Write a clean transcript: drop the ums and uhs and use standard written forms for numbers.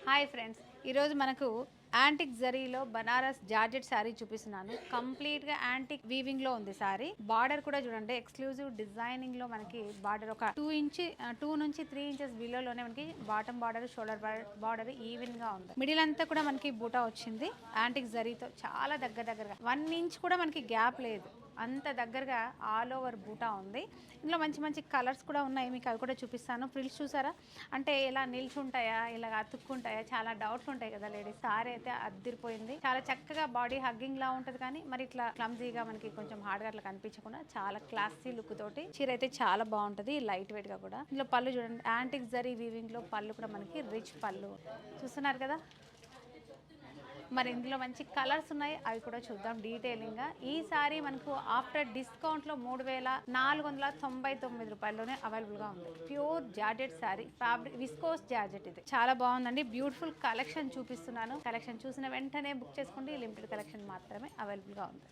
Hi friends, ఈరోజు మనకు antique జరీలో Banaras georgette sari చూపిస్తున్నాను. కంప్లీట్గా యాంటిక్ వీవింగ్లో ఉంది శారీ. బార్డర్ కూడా చూడండి, ఎక్స్క్లూజివ్ డిజైనింగ్లో మనకి బార్డర్ ఒక 2 నుంచి 3 ఇంచెస్ బిలోలోనే మనకి బాటమ్ బార్డర్, షోల్డర్ బార్డర్ ఈవెన్గా ఉంది. మిడిల్ అంతా కూడా మనకి బూటా వచ్చింది యాంటిక్ జరీతో, చాలా దగ్గరగా 1 ఇంచ్ కూడా మనకి గ్యాప్ లేదు, అంత దగ్గరగా ఆల్ ఓవర్ బూటా ఉంది. ఇందులో మంచి మంచి కలర్స్ కూడా ఉన్నాయి, మీకు అవి కూడా చూపిస్తాను. ఫ్రిల్స్ చూసారా, అంటే ఇలా నిల్చుంటాయా, ఇలా అతుక్కుంటాయా, చాలా డౌట్స్ ఉంటాయి కదా లేడీస్. సారీ అయితే అద్దిరిపోయింది, చాలా చక్కగా బాడీ హగ్గింగ్ లా ఉంటుంది, కానీ మరి ఇట్లా క్లమ్జీగా మనకి కొంచెం హార్డ్గా అట్లా కనిపించకుండా చాలా క్లాసీ లుక్ తోటి చీర అయితే చాలా బాగుంటుంది, లైట్ వెయిట్ గా కూడా. ఇందులో పళ్ళు చూడండి, యాంటిక్ జరీ వీవింగ్ లో పళ్ళు కూడా మనకి రిచ్ పళ్ళు చూస్తున్నారు కదా. మరి ఇందులో మంచి కలర్స్ ఉన్నాయి, అవి కూడా చూద్దాం డీటెయిలింగ్గా. ఈ సారీ మనకు ఆఫ్టర్ డిస్కౌంట్లో 3499 రూపాయల్లోనే అవైలబుల్గా ఉంది. Pure georgette sari, fabric viscose georgette. ఇది చాలా బాగుందండి, బ్యూటిఫుల్ కలెక్షన్ చూపిస్తున్నాను. కలెక్షన్ చూసిన వెంటనే బుక్ చేసుకోండి, లిమిటెడ్ కలెక్షన్ మాత్రమే అవైలబుల్గా ఉంది.